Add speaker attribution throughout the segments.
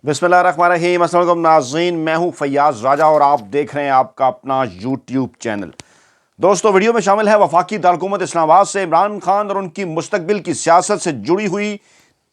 Speaker 1: बिस्मिल्लाहिर्रहमानिर्रहीम। अस्सलाम वालेकुम नाज़रीन, मैं हूं फैयाज़ राजा और आप देख रहे हैं आपका अपना यूट्यूब चैनल। दोस्तों, वीडियो में शामिल है वफाकी दारकूमत इस्लामाबाद से इमरान खान और उनकी मुस्तकबिल की सियासत से जुड़ी हुई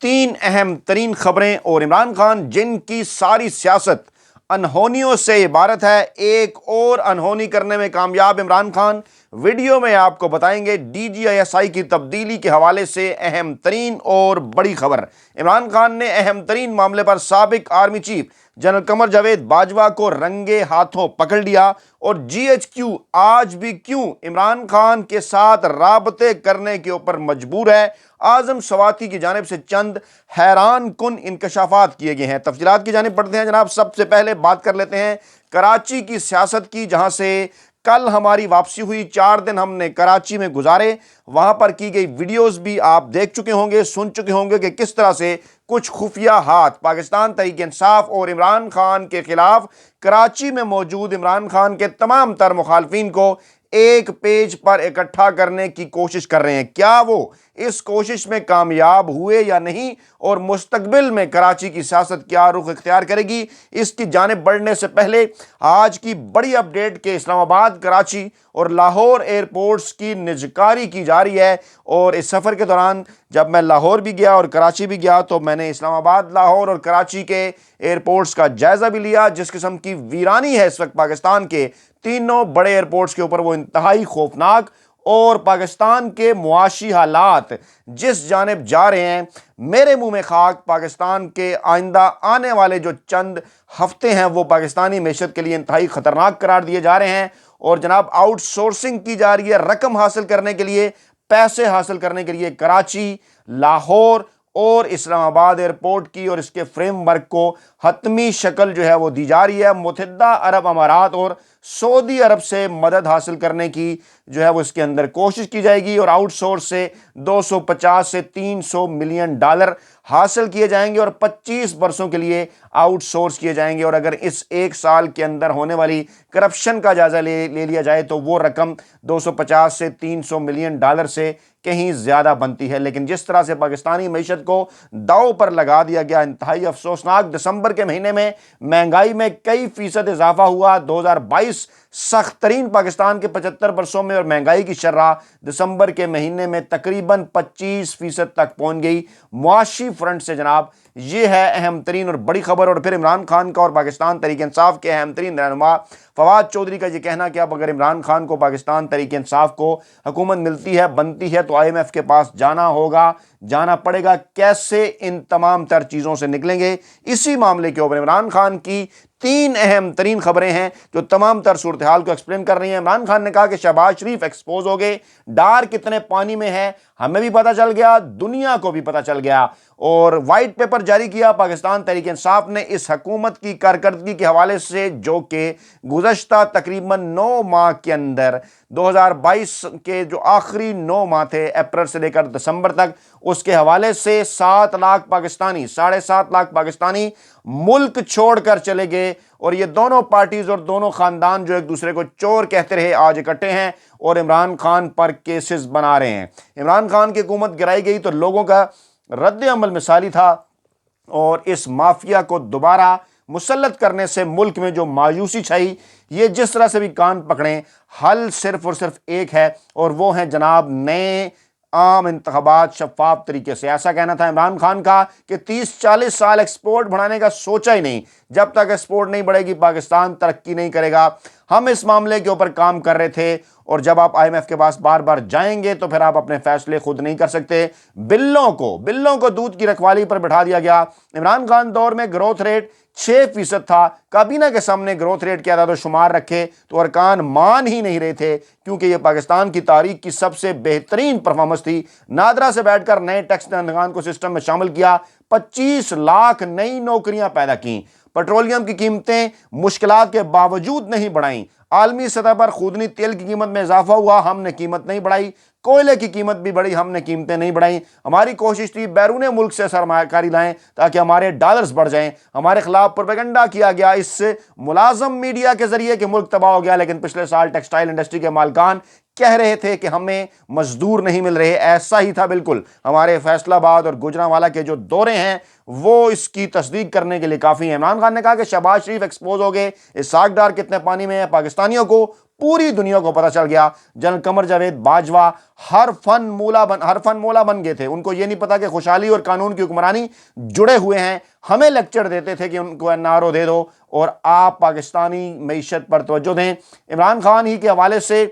Speaker 1: 3 अहम तरीन खबरें और इमरान खान जिनकी सारी सियासत अनहोनियों से इबारत है। एक और अनहोनी करने में कामयाब इमरान खान। वीडियो में आपको बताएंगे DGISI की तब्दीली के हवाले से अहम तरीन और बड़ी खबर। इमरान खान ने अहम तरीन मामले पर साबिक army chief general Qamar Javed Bajwa को रंगे हाथों पकड़ लिया और GHQ आज भी क्यों इमरान खान के साथ राबते करने के ऊपर मजबूर है। आजम सवाती की जानिब से चंद हैरान कुन इंकशाफात किए गए हैं। तफसीलात की जानिब बढ़ते हैं जनाब। सबसे पहले बात कर लेते हैं कराची की सियासत की, जहां से कल हमारी वापसी हुई। 4 दिन हमने कराची में गुजारे। वहां पर की गई वीडियोस भी आप देख चुके होंगे, सुन चुके होंगे कि किस तरह से कुछ खुफिया हाथ पाकिस्तान तहरीक इंसाफ और इमरान खान के खिलाफ कराची में मौजूद इमरान खान के तमाम तर मुखालफिन को एक पेज पर इकट्ठा करने की कोशिश कर रहे हैं। क्या वो इस कोशिश में कामयाब हुए या नहीं, और मुस्तकबिल में कराची की सियासत क्या रुख इख्तियार करेगी, इसकी जानिब बढ़ने से पहले आज की बड़ी अपडेट के इस्लामाबाद, कराची और लाहौर एयरपोर्ट्स की निजकारी की जा रही है। और इस सफ़र के दौरान जब मैं लाहौर भी गया और कराची भी गया तो मैंने इस्लामाबाद, लाहौर और कराची के एयरपोर्ट्स का जायज़ा भी लिया। जिस किस्म की वीरानी है इस वक्त पाकिस्तान के तीनों बड़े एयरपोर्ट्स के ऊपर, वो इंतहाई खौफनाक, और पाकिस्तान के मुआशी हालात जिस जानिब जा रहे हैं, मेरे मुंह में खाक। पाकिस्तान के आइंदा आने वाले जो चंद हफ्ते हैं वो पाकिस्तानी मैशत के लिए इंतहाई ख़तरनाक करार दिए जा रहे हैं। और जनाब, आउटसोर्सिंग की जा रही है रकम हासिल करने के लिए, पैसे हासिल करने के लिए कराची, लाहौर और इस्लामाबाद एयरपोर्ट की, और इसके फ्रेमवर्क को हतमी शक्ल जो है वो दी जा रही है। मुत्तहिदा अरब अमारात और सऊदी अरब से मदद हासिल करने की जो है वो इसके अंदर कोशिश की जाएगी, और आउटसोर्स से 250 से 300 मिलियन डॉलर हासिल किए जाएंगे और 25 बरसों के लिए आउटसोर्स किए जाएंगे। और अगर इस एक साल के अंदर होने वाली करप्शन का जायजा ले लिया जाए तो वो रकम 250 से 300 मिलियन डॉलर से कहीं ज्यादा बनती है। लेकिन जिस तरह से पाकिस्तानी मईशत को दांव पर लगा दिया गया, इंतहाई अफसोसनाक। दिसंबर के महीने में महंगाई में कई फीसद इजाफा हुआ। 2022 सख्त तरीन पाकिस्तान के 75 बरसों में, और महंगाई की शर्रा दिसंबर के महीने में तकरीबन 25% तक पहुंच गई। मुआशी फ्रंट से जनाब ये है अहम तरीन और बड़ी खबर। और फिर इमरान खान का और पाकिस्तान तहरीक इंसाफ के अहम तरीन रहनुमा फवाद चौधरी का ये कहना कि अब अगर इमरान खान को पाकिस्तान तहरीक इंसाफ को हुकूमत मिलती है, बनती है, तो IMF के पास जाना होगा, जाना पड़ेगा। कैसे इन तमाम तर चीज़ों से निकलेंगे, इसी मामले के ऊपर इमरान खान की 3 अहम तरीन खबरें हैं जो तमाम तर सूरत हाल को एक्सप्लेन कर रही हैं। इमरान खान ने कहा कि शहबाज शरीफ एक्सपोज हो गए, डार कितने पानी में है हमें भी पता चल गया, दुनिया को भी पता चल गया। और वाइट पेपर जारी किया पाकिस्तान तहरीक इंसाफ ने इस हुकूमत की कारकर्दगी के हवाले से, जो कि गुज़श्ता तकरीबन 9 माह के अंदर 2022 के जो आखिरी 9 माह थे, अप्रैल से लेकर दिसंबर तक, उसके हवाले से 7 लाख पाकिस्तानी, 7.5 लाख पाकिस्तानी मुल्क छोड़कर चले गए। और ये दोनों पार्टीज और दोनों खानदान जो एक दूसरे को चोर कहते रहे, आज इकट्ठे हैं और इमरान खान पर केसेस बना रहे हैं। इमरान खान की हुकूमत गिराई गई तो लोगों का रद्द अमल मिसाली था, और इस माफिया को दोबारा मुसल्लत करने से मुल्क में जो मायूसी छाई, ये जिस तरह से भी कान पकड़ें, हल सिर्फ और सिर्फ एक है, और वो है जनाब नए आम इंतखाबात शफाफ तरीके से। ऐसा कहना था इमरान खान का कि 30-40 साल एक्सपोर्ट बढ़ाने का सोचा ही नहीं। जब तक एक्सपोर्ट नहीं बढ़ेगी पाकिस्तान तरक्की नहीं करेगा। हम इस मामले के ऊपर काम कर रहे थे, और जब आप IMF के पास बार बार जाएंगे तो फिर आप अपने फैसले खुद नहीं कर सकते। बिल्लों को दूध की रखवाली पर बैठा दिया गया। इमरान खान दौर में ग्रोथ रेट 6% था। काबीना के सामने ग्रोथ रेट क्या था तो शुमार रखे तो अरकान मान ही नहीं रहे थे, क्योंकि ये पाकिस्तान की तारीख की सबसे बेहतरीन परफॉर्मेंस थी। नादरा से बैठकर नए टैक्स दहंदगान को सिस्टम में शामिल किया, 25 लाख नई नौकरियां पैदा की। पेट्रोलियम की कीमतें मुश्किलात के बावजूद नहीं बढ़ाई। आलमी सतह पर खुदनी तेल की कीमत में इजाफा हुआ, हमने कीमत नहीं बढ़ाई। कोयले की कीमत भी बढ़ी, हमने कीमतें नहीं बढ़ाई। हमारी कोशिश थी बैरून मुल्क से सरमायाकारी लाएं ताकि हमारे डॉलर्स बढ़ जाएं। हमारे खिलाफ प्रोपेगेंडा किया गया इस मुलाजम मीडिया के जरिए कि मुल्क तबाह हो गया, लेकिन पिछले साल टेक्सटाइल इंडस्ट्री के मालिकान कह रहे थे कि हमें मजदूर नहीं मिल रहे। ऐसा ही था बिल्कुल। हमारे फैसलाबाद और गुजरांवाला के जो दौरे हैं वो इसकी तस्दीक करने के लिए काफ़ी है। इमरान खान ने कहा कि शहबाज शरीफ एक्सपोज हो गए, इसाक डार कितने पानी में है, पाकिस्तानियों को, पूरी दुनिया को पता चल गया। जनरल कमर जावेद बाजवा हर फन मोला बन गए थे। उनको ये नहीं पता कि खुशहाली और कानून की हुक्मरानी जुड़े हुए हैं। हमें लेक्चर देते थे कि उनको एनआरओ दे दो और आप पाकिस्तानी मईशत पर तवज्जो दें। इमरान खान ही के हवाले से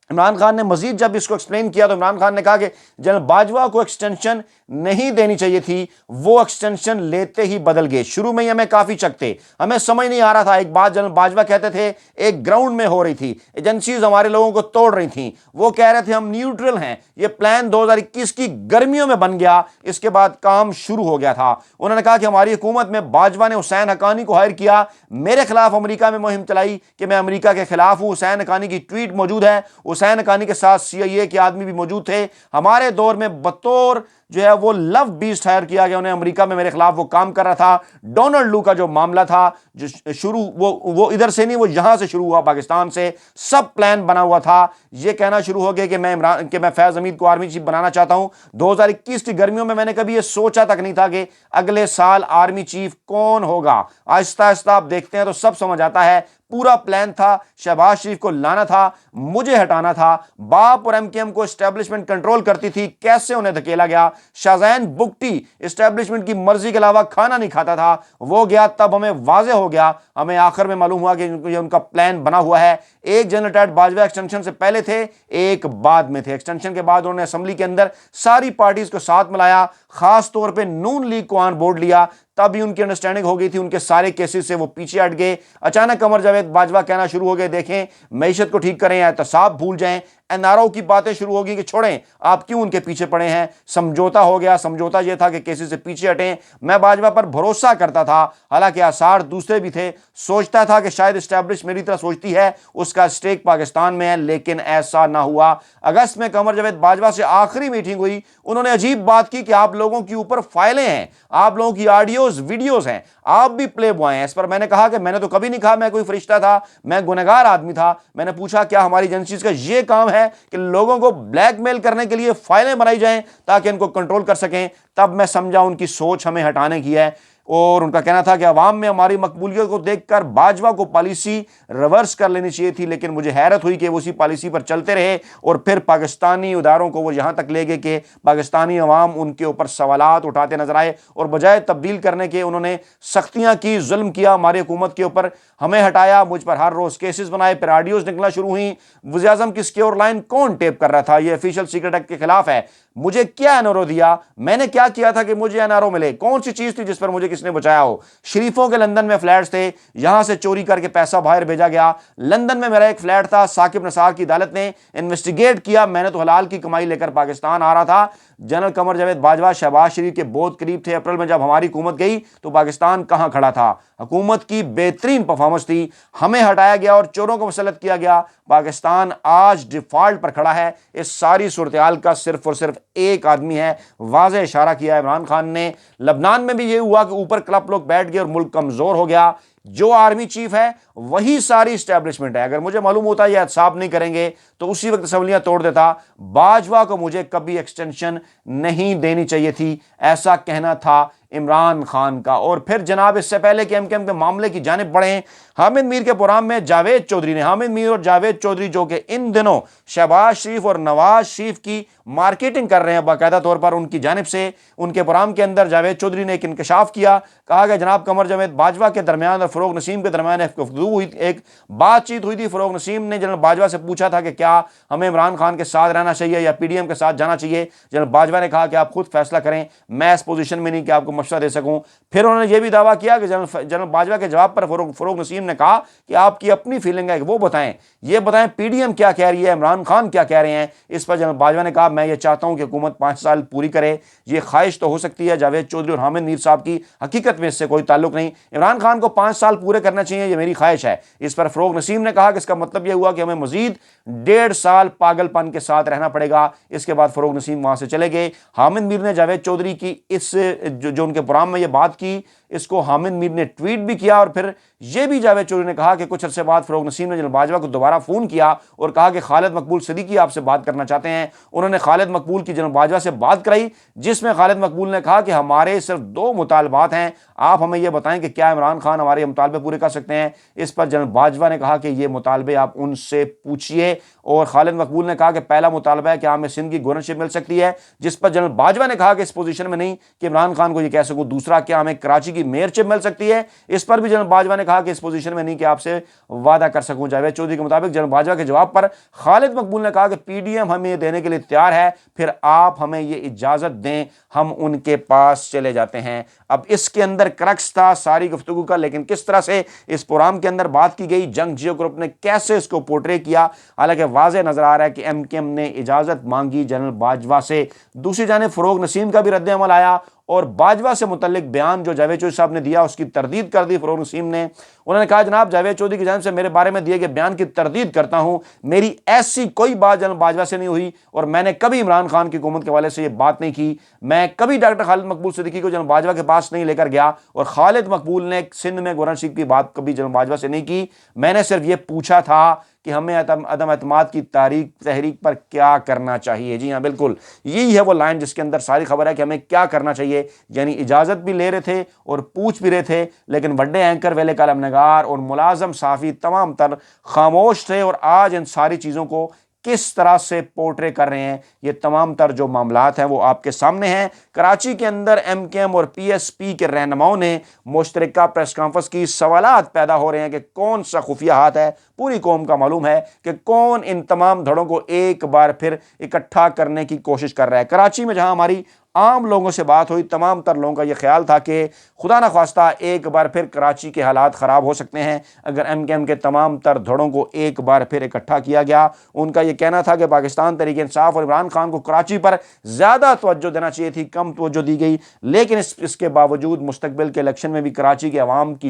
Speaker 1: इमरान खान ने मजीद जब इसको एक्सप्लेन किया तो इमरान खान ने कहा कि जनरल बाजवा को एक्सटेंशन नहीं देनी चाहिए थी, वो एक्सटेंशन लेते ही बदल गए। शुरू में ही हमें काफ़ी चकते, हमें समझ नहीं आ रहा था। एक बात जनरल बाजवा कहते थे एक ग्राउंड में हो रही थी, एजेंसीज हमारे लोगों को तोड़ रही थी, वो कह रहे थे हम न्यूट्रल हैं। ये प्लान 2021 की गर्मियों में बन गया, इसके बाद काम शुरू हो गया था। उन्होंने कहा कि हमारी हुकूमत में बाजवा ने हुसैन हक्कानी को हायर किया, मेरे खिलाफ अमेरिका में मुहिम चलाई कि मैं अमेरिका के खिलाफ हूँ। हुसैन हक्कानी की ट्वीट मौजूद है, हुसैन हक्कानी के साथ CIA के आदमी भी मौजूद थे। हमारे दौर में बतौर जो है वो लव बीस्ट हायर किया गया, उन्हें अमेरिका में मेरे खिलाफ वो काम कर रहा था। डोनाल्ड लू का जो मामला था, जो शुरू वो इधर से नहीं, वो यहां से शुरू हुआ, पाकिस्तान से। सब प्लान बना हुआ था। ये कहना शुरू हो गया कि मैं फैज हमीद को आर्मी चीफ बनाना चाहता हूं। 2021 की गर्मियों में मैंने कभी ये सोचा तक नहीं था कि अगले साल आर्मी चीफ कौन होगा। आहिस्ता आहिस्ता आप देखते हैं तो सब समझ आता है। पूरा प्लान था, शहबाज शरीफ को लाना था, मुझे हटाना था। बाप और MKM को एस्टेब्लिशमेंट कंट्रोल करती थी, कैसे उन्हें धकेला गया। शाहजहान बुगटी एस्टेब्लिशमेंट की मर्जी के अलावा खाना नहीं खाता था, वो गया, तब हमें वाजे हो गया। हमें आखिर में मालूम हुआ कि ये उनका प्लान बना हुआ है। एक जनरल टैट बाजवा एक्सटेंशन से पहले थे, एक बाद में थे। एक्सटेंशन के बाद उन्होंने असेंबली के अंदर सारी पार्टीज को साथ मिलाया, खास तौर पे नून लीग को ऑन बोर्ड लिया। तभी उनकी अंडरस्टैंडिंग हो गई थी, उनके सारे केसेस से वो पीछे हट गए। अचानक कमर जावेद बाजवा कहना शुरू हो गए, देखें मईशत को ठीक करें, एहतसाब भूल जाएं। एनआरओ की बातें शुरू होगी कि छोड़ें, आप क्यों उनके पीछे पड़े हैं। समझौता हो गया। समझौता यह था कि केसेस से पीछे हटें। मैं बाजवा पर भरोसा करता था, हालांकि आसार दूसरे भी थे। सोचता था कि शायद एस्टैब्लिश मेरी तरह सोचती है, उसका स्टेक पाकिस्तान में है, लेकिन ऐसा ना हुआ। अगस्त में कमर जावेद बाजवा से आखिरी मीटिंग हुई। उन्होंने अजीब बात की कि आप लोगों के ऊपर फाइलें हैं, आप लोगों की ऑडियोज वीडियोज हैं, आप भी प्ले बॉय हैं। इस पर मैंने कहा कि मैंने तो कभी नहीं कहा मैं कोई फरिश्ता था, मैं गुनहगार आदमी था। मैंने पूछा क्या हमारी एजेंसीज का यह काम है कि लोगों को ब्लैकमेल करने के लिए फाइलें बनाई जाएं ताकि इनको कंट्रोल कर सकें। तब मैं समझा उनकी सोच हमें हटाने की है। और उनका कहना था कि अवाम में हमारी मकबूलियत को देखकर बाजवा को पॉलिसी रिवर्स कर लेनी चाहिए थी, लेकिन मुझे हैरत हुई कि वो उसी पॉलिसी पर चलते रहे और फिर पाकिस्तानी इदारों को वो यहाँ तक ले गए कि पाकिस्तानी अवाम उनके ऊपर सवालात उठाते नजर आए और बजाय तब्दील करने के उन्होंने सख्तियाँ की, जुल्म किया हमारी हुकूमत के ऊपर, हमें हटाया, मुझ पर हर रोज़ केसेस बनाए। फिर ऑडियोज निकलना शुरू हुई। वज़ीर आज़म की सिक्योर लाइन कौन टेप कर रहा था, ये ऑफिशियल सीक्रेट एक्ट के खिलाफ है। मुझे क्या एनआरओ दिया, मैंने क्या किया था कि मुझे एनआरओ मिले, कौन सी चीज थी जिस पर मुझे किसने बचाया हो। शरीफों के लंदन में फ्लैट्स थे, यहां से चोरी करके पैसा बाहर भेजा गया। लंदन में मेरा एक फ्लैट था, साकिब नसार की अदालत ने इन्वेस्टिगेट किया, मैंने तो हलाल की कमाई लेकर पाकिस्तान आ रहा था। जनरल कमर जावेद बाजवा शहबाज शरीफ के बहुत करीब थे। अप्रैल में जब हमारी हुकूमत गई तो पाकिस्तान कहां खड़ा था। हुकूमत की बेहतरीन परफॉर्मेंस थी, हमें हटाया गया और चोरों को मुसल्लत किया गया। पाकिस्तान आज डिफॉल्ट पर खड़ा है। इस सारी सूरत-ए-हाल का सिर्फ और सिर्फ एक आदमी है, वाज़ेह इशारा किया इमरान खान ने। लबनान में भी ये हुआ कि ऊपर क्लब लोग बैठ गए और मुल्क कमजोर हो गया। जो आर्मी चीफ है वही सारी एस्टैब्लिशमेंट है। अगर मुझे मालूम होता ये एहतसाब नहीं करेंगे तो उसी वक्त असम्बलियां तोड़ देता। बाजवा को मुझे कभी एक्सटेंशन नहीं देनी चाहिए थी, ऐसा कहना था इमरान खान का। और फिर जनाब इससे पहले कि MKM के मामले की जानिब बढ़ें, हामिद मीर के प्रोग्राम में जावेद चौधरी ने, हामिद मीर और जावेद चौधरी जो कि इन दिनों शहबाज शरीफ और नवाज शरीफ की मार्केटिंग कर रहे हैं बाकायदा तौर पर, उनकी जानिब से उनके प्रोग्राम के अंदर जावेद चौधरी ने एक इंकशाफ किया। कहा कि जनाब कमर जावेद बाजवा के दरमियान और फरोग नसीम के दरमियान एक बातचीत हुई थी। फरोग नसीम ने जनरल बाजवा से पूछा था कि क्या हमें इमरान खान के साथ रहना चाहिए या PDM के साथ जाना चाहिए। जनरल बाजवा ने कहा कि आप खुद फैसला करें, मैं इस पोजीशन में नहीं कि आपको मशवरा दे सकूं। फिर उन्होंने यह भी दावा किया कि जनरल बाजवा के जवाब पर फरोग नसीम ने कहा कि आपकी अपनी फीलिंग है, वो बताएं, ये बताएं PDM क्या कह रही है, इमरान खान क्या कह रहे हैं। इस पर जनरल बाजवा ने कहा मैं ये चाहता हूं कि हुकूमत 5 साल पूरी करे। ये ख्वाहिश तो हो सकती है जावेद चौधरी और हामिद मीर साहब की, हकीकत में इससे कोई ताल्लुक नहीं। इमरान खान को 5 سال پورے کرنا چاہیے، یہ میری خواہش ہے۔ اس پر فروغ نسیم نے کہا کہ اس کا مطلب یہ ہوا کہ ہمیں مزید 1.5 سال پاگل پن کے ساتھ رہنا پڑے گا۔ اس کے بعد فروغ نسیم وہاں سے چلے گئے۔ حامد میر نے جاوید چودھری کی اس جو ان کے پروگرام میں یہ بات کی، اس کو حامد میر نے ٹویٹ بھی کیا، اور پھر یہ بھی جاوید چودھری نے کہا کہ کچھ عرصے بعد فروغ نسیم نے جنرل باجوہ کو دوبارہ فون کیا اور کہا کہ خالد مقبول صدیقی آپ سے بات کرنا چاہتے ہیں۔ انہوں نے خالد مقبول کی جنرل باجوہ سے بات کرائی، جس میں خالد مقبول نے کہا کہ ہمارے صرف 2 مطالبات ہیں، آپ ہمیں یہ بتائیں کہ کیا عمران خان ہمارے مطالبے پورے کر سکتے ہیں۔ اس پر جنرل باجوہ نے کہا کہ یہ مطالبے آپ ان سے پوچھیے، اور خالد مقبول نے کہا کہ پہلا مطالبہ ہے کہ ہمیں سندھ کی گورنرشپ مل سکتی ہے، جس پر جنرل باجوہ نے کہا کہ اس پوزیشن میں نہیں کہ عمران خان کو یہ کہہ سکوں۔ دوسرا، کیا ہمیں کراچی کی میئرشپ مل سکتی ہے؟ اس پر بھی جنرل باجوہ نے کہا کہ اس پوزیشن میں نہیں کہ آپ سے وعدہ کر سکوں۔ جاوید چودھری کے مطابق جنرل باجوہ کے جواب پر خالد مقبول نے کہا کہ پی ڈی ایم ہمیں یہ دینے کے لیے تیار ہے، پھر آپ ہمیں یہ اجازت دیں ہم ان کے پاس چلے جاتے ہیں۔ اب اس کے اندر کرکس تھا ساری گفتگو کا، لیکن کس طرح سے اس پروگرام کے اندر بات کی گئی، جنگ جیو گروپ نے کیسے اس کو پورٹرے کیا، حالانکہ واضح نظر آ رہا ہے کہ ایم کیو ایم نے اجازت مانگی جنرل باجوہ سے۔ دوسری جانب فروغ نسیم کا بھی رد عمل آیا، اور باجوہ سے متعلق بیان جو جاوید چودھری صاحب نے دیا اس کی تردید کر دی فروغ نسیم نے۔ انہوں نے کہا جناب جاوید چودھری کی جانب سے میرے بارے میں دیے گئے بیان کی تردید کرتا ہوں، میری ایسی کوئی بات جنرل باجوہ سے نہیں ہوئی، اور میں نے کبھی عمران خان کی حکومت کے حوالے سے یہ بات نہیں کی۔ میں کبھی ڈاکٹر خالد مقبول صدیقی کو جنرل باجوہ کے پاس نہیں لے کر گیا، اور خالد مقبول نے سندھ میں گورنرشپ کی بات کبھی جنرل باجوہ سے نہیں کی۔ میں نے صرف یہ پوچھا تھا کہ ہمیں عدم اعتماد کی تحریک پر کیا کرنا چاہیے۔ جی ہاں، بالکل یہی ہے وہ لائن جس کے اندر ساری خبر ہے کہ ہمیں کیا کرنا چاہیے، یعنی اجازت بھی لے رہے تھے اور پوچھ بھی رہے تھے، لیکن بڑے اینکر، ویلے کالم نگار اور ملازم صحافی تمام تر خاموش تھے، اور آج ان ساری چیزوں کو کس طرح سے پورٹرے کر رہے ہیں، یہ تمام تر جو معاملات ہیں وہ آپ کے سامنے ہیں۔ کراچی کے اندر ایم کیو ایم اور پی ایس پی کے رہنماؤں نے مشترکہ پریس کانفرنس کی، سوالات پیدا ہو رہے ہیں کہ کون سا خفیہ ہاتھ ہے۔ پوری قوم کا معلوم ہے کہ کون ان تمام دھڑوں کو ایک بار پھر اکٹھا کرنے کی کوشش کر رہا ہے۔ کراچی میں جہاں ہماری عام لوگوں سے بات ہوئی، تمام تر لوگوں کا یہ خیال تھا کہ خدا نخواستہ ایک بار پھر کراچی کے حالات خراب ہو سکتے ہیں اگر ایم کیو ایم کے تمام تر دھڑوں کو ایک بار پھر اکٹھا کیا گیا۔ ان کا یہ کہنا تھا کہ پاکستان تحریک انصاف اور عمران خان کو کراچی پر زیادہ توجہ دینا چاہیے تھی، کم توجہ دی گئی، لیکن اس کے باوجود مستقبل کے الیکشن میں بھی کراچی کے عوام کی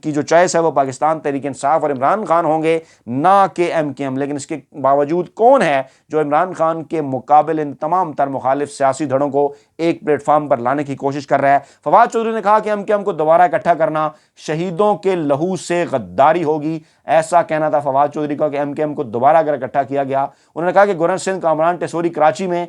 Speaker 1: جو چوائس ہے وہ پاکستان تحریک انصاف اور عمران خان ہوں گے، نہ کہ ایم کیو ایم۔ لیکن اس کے باوجود کون ہے جو عمران خان کے مقابل ان تمام تر مخالف سیاسی دھڑوں کو ایک پلیٹ فارم پر لانے کی کوشش کر رہا ہے؟ فواد چودھری نے کہا کہ ایم کیو ایم کو دوبارہ اکٹھا کرنا شہیدوں کے لہو سے غداری ہوگی۔ ایسا کہنا تھا فواد چودھری کا کہ ایم کیو ایم کو دوبارہ اگر اکٹھا کیا گیا۔ انہوں نے کہا کہ گورنر سندھ کامران ٹیسوری کراچی میں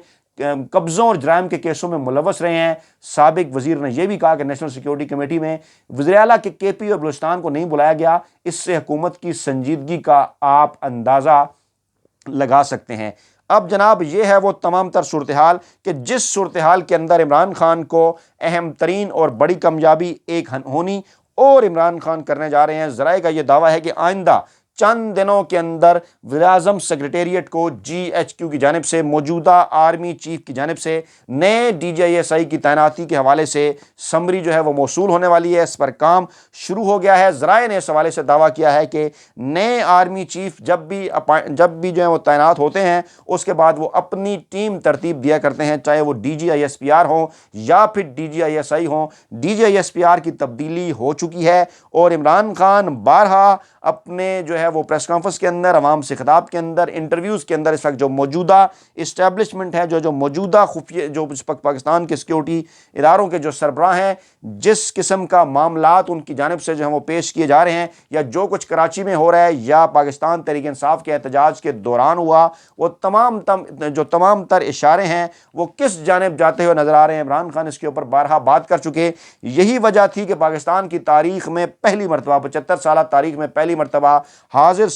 Speaker 1: قبضوں اور جرائم کے کیسوں میں ملوث رہے ہیں۔ سابق وزیر نے یہ بھی کہا کہ نیشنل سیکیورٹی کمیٹی میں وزیر اعلیٰ کے کے پی اور بلوچستان کو نہیں بلایا گیا، اس سے حکومت کی سنجیدگی کا آپ اندازہ لگا سکتے ہیں۔ اب جناب یہ ہے وہ تمام تر صورتحال کہ جس صورتحال کے اندر عمران خان کو اہم ترین اور بڑی کامیابی ایک ہونی اور عمران خان کرنے جا رہے ہیں۔ ذرائع کا یہ دعویٰ ہے کہ آئندہ چند دنوں کے اندر وزیراعظم سیکریٹریٹ کو جی ایچ کیو کی جانب سے، موجودہ آرمی چیف کی جانب سے نئے ڈی جی آئی ایس آئی کی تعیناتی کے حوالے سے سمری جو ہے وہ موصول ہونے والی ہے۔ اس پر کام شروع ہو گیا ہے۔ ذرائع نے اس حوالے سے دعویٰ کیا ہے کہ نئے آرمی چیف جب بھی جو ہے وہ تعینات ہوتے ہیں، اس کے بعد وہ اپنی ٹیم ترتیب دیا کرتے ہیں، چاہے وہ D G I S P R ہوں یا پھر D G I S I ہوں۔ D G I S P R کی تبدیلی ہو چکی ہے، اور عمران خان بارہا اپنے جو ہے وہ پریس کانفرنس کے اندر، عوام سے خطاب کے اندر، انٹرویوز کے اندر اس وقت جو موجودہ اسٹیبلشمنٹ ہے، جو موجودہ خفیہ جو اس وقت پاکستان کے سیکیورٹی اداروں کے جو سربراہ ہیں، جس قسم کا معاملات ان کی جانب سے جو ہیں وہ پیش کیے جا رہے ہیں، یا جو کچھ کراچی میں ہو رہا ہے یا پاکستان تحریک انصاف کے احتجاج کے دوران ہوا، وہ تمام تر اشارے ہیں وہ کس جانب جاتے ہوئے نظر آ رہے ہیں۔ عمران خان اس کے اوپر بارہا بات کر چکے۔ یہی وجہ تھی کہ پاکستان کی تاریخ میں پہلی مرتبہ، 75 سالہ تاریخ میں پہلی مرتبہ حاضر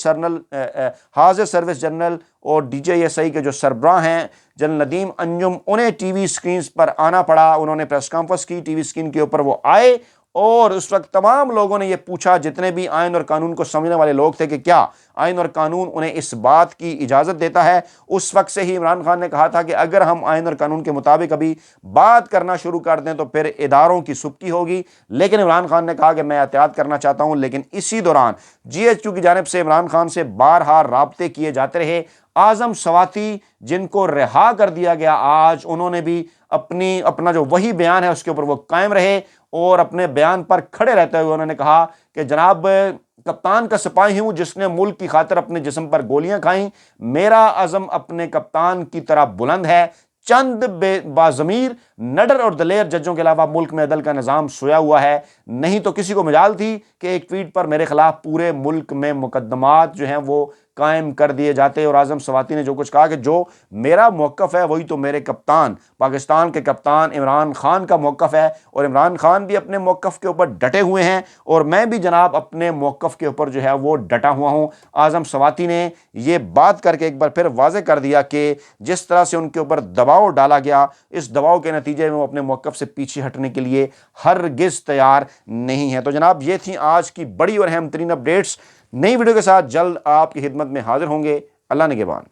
Speaker 1: سروس جنرل اور D G I S I کے جو سربراہ ہیں جنرل ندیم انجم، انہیں ٹی وی سکرینز پر آنا پڑا۔ انہوں نے پریس کانفرنس کی، ٹی وی سکرین کے اوپر وہ آئے، اور اس وقت تمام لوگوں نے یہ پوچھا، جتنے بھی آئین اور قانون کو سمجھنے والے لوگ تھے، کہ کیا آئین اور قانون انہیں اس بات کی اجازت دیتا ہے۔ اس وقت سے ہی عمران خان نے کہا تھا کہ اگر ہم آئین اور قانون کے مطابق ابھی بات کرنا شروع کر دیں تو پھر اداروں کی سبکی ہوگی، لیکن عمران خان نے کہا کہ میں احتیاط کرنا چاہتا ہوں۔ لیکن اسی دوران جی ایچ کیو کی جانب سے عمران خان سے بارہا رابطے کیے جاتے رہے۔ اعظم سواتی جن کو رہا کر دیا گیا، آج انہوں نے بھی اپنا جو وہی بیان ہے اس کے اوپر وہ قائم رہے، اور اپنے بیان پر کھڑے رہتے ہوئے انہوں نے کہا کہ جناب کپتان کا سپاہی ہوں جس نے ملک کی خاطر اپنے جسم پر گولیاں کھائیں، میرا عزم اپنے کپتان کی طرح بلند ہے، چند باضمیر نڈر اور دلیر ججوں کے علاوہ ملک میں عدل کا نظام سویا ہوا ہے، نہیں تو کسی کو مجال تھی کہ ایک ٹویٹ پر میرے خلاف پورے ملک میں مقدمات جو ہیں وہ قائم کر دیے جاتے۔ اور اعظم سواتی نے جو کچھ کہا کہ جو میرا موقف ہے وہی تو میرے کپتان پاکستان کے کپتان عمران خان کا موقف ہے، اور عمران خان بھی اپنے موقف کے اوپر ڈٹے ہوئے ہیں اور میں بھی جناب اپنے موقف کے اوپر جو ہے وہ ڈٹا ہوا ہوں۔ اعظم سواتی نے یہ بات کر کے ایک بار پھر واضح کر دیا کہ جس طرح سے ان کے اوپر دباؤ ڈالا گیا، اس دباؤ کے نتیجے میں وہ اپنے موقف سے پیچھے ہٹنے کے لیے ہرگز تیار نہیں ہے۔ تو جناب یہ تھیں آج کی بڑی اور اہم ترین اپڈیٹس۔ نئی ویڈیو کے ساتھ جلد آپ کی خدمت میں حاضر ہوں گے۔ اللہ نگہبان۔